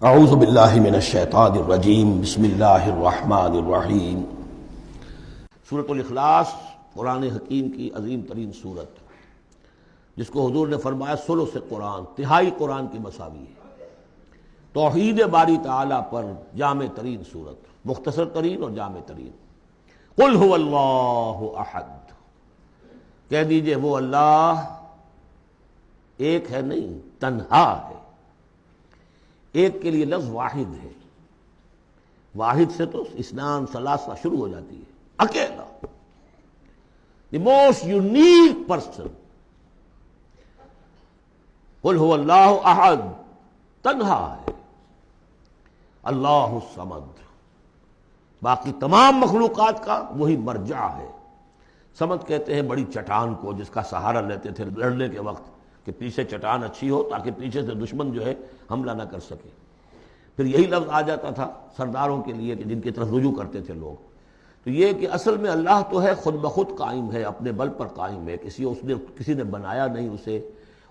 اعوذ باللہ من الشیطان الرجیم بسم اللہ الرحمن الرحیم۔ سورۃ الاخلاص قرآن حکیم کی عظیم ترین سورت، جس کو حضور نے فرمایا ثلث قرآن، تہائی قرآن کی مساوی ہے۔ توحید باری تعالیٰ پر جامع ترین سورت، مختصر ترین اور جامع ترین۔ قل هو اللہ احد، کہہ دیجئے وہ اللہ ایک ہے، نہیں تنہا ہے۔ ایک کے لیے لفظ واحد ہے، واحد سے تو اثنان ثلاثہ شروع ہو جاتی ہے، اکیلا، دی موسٹ یونیک پرسن۔ قل هو اللہ احد، تنہا ہے، اللہ الصمد، باقی تمام مخلوقات کا وہی مرجع ہے۔ صمد کہتے ہیں بڑی چٹان کو، جس کا سہارا لیتے تھے لڑنے کے وقت، کہ پیچھے چٹان اچھی ہو تاکہ پیچھے سے دشمن جو ہے حملہ نہ کر سکے۔ پھر یہی لفظ آ جاتا تھا سرداروں کے لیے کہ جن کی طرف رجوع کرتے تھے لوگ۔ تو یہ کہ اصل میں اللہ تو ہے، خود بخود قائم ہے، اپنے بل پر قائم ہے، کسی نے بنایا نہیں اسے،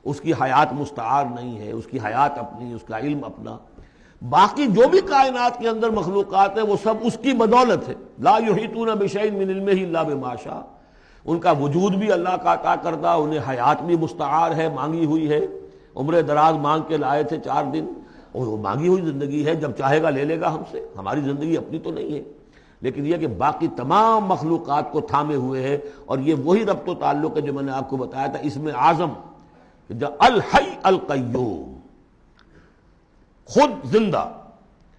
اس کی حیات مستعار نہیں ہے، اس کی حیات اپنی، اس کا علم اپنا۔ باقی جو بھی کائنات کے اندر مخلوقات ہیں وہ سب اس کی بدولت ہے۔ لا یحیطون بشیء من علمہ الا بما شاء، ان کا وجود بھی اللہ کا عطا کردہ، انہیں حیات بھی مستعار ہے، مانگی ہوئی ہے۔ عمر دراز مانگ کے لائے تھے 4 دن، اور وہ مانگی ہوئی زندگی ہے، جب چاہے گا لے لے گا ہم سے، ہماری زندگی اپنی تو نہیں ہے۔ لیکن یہ کہ باقی تمام مخلوقات کو تھامے ہوئے ہے، اور یہ وہی ربط و تعلق ہے جو میں نے آپ کو بتایا تھا اسم اعظم، جو الحی القیوم، خود زندہ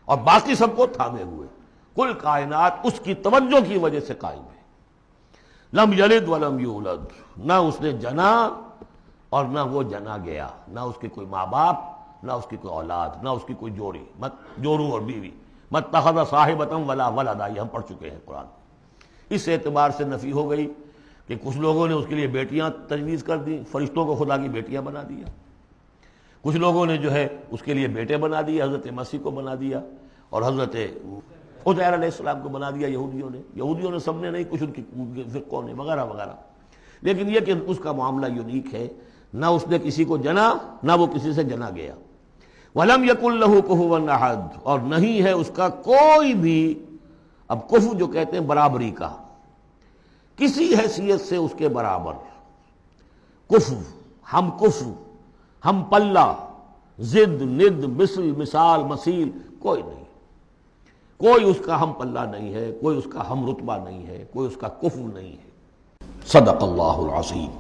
اور باقی سب کو تھامے ہوئے۔ کل کائنات اس کی توجہ کی وجہ سے قائم ہے۔ لم یلد ولم یولد، نہ اس نے جنا اور نہ وہ جنا گیا، نہ اس کے کوئی ماں باپ، نہ اس کی کوئی اولاد، نہ اس کی کوئی جوڑی، مت جورو اور بیوی، مت اتخذ صاحبۃ ولا ولدا، یہ ہم پڑھ چکے ہیں قرآن۔ اس اعتبار سے نفی ہو گئی کہ کچھ لوگوں نے اس کے لیے بیٹیاں تجویز کر دی، فرشتوں کو خدا کی بیٹیاں بنا دیا۔ کچھ لوگوں نے جو ہے اس کے لیے بیٹے بنا دیے، حضرت مسیح کو بنا دیا، اور حضرت عزیر علیہ السلام کو بنا دیا یہودیوں نے سب نے نہیں، کچھ ان کی فرقوں نے وغیرہ وغیرہ۔ لیکن یہ کہ اس کا معاملہ یونیک ہے، نہ اس نے کسی کو جنا، نہ وہ کسی سے جنا گیا۔ وَلَمْ يَكُنْ لَهُ كُفُوًا أَحَدٌ، اور نہیں ہے اس کا کوئی بھی، اب کفو جو کہتے ہیں برابری کا، کسی حیثیت سے اس کے برابر، کفو، ہم پلہ، ضد، ند، مثل، مثال، مثیل، کوئی نہیں، کوئی اس کا ہم پلہ نہیں ہے، کوئی اس کا ہم رتبہ نہیں ہے، کوئی اس کا کفو نہیں ہے۔ صدق اللہ العظیم۔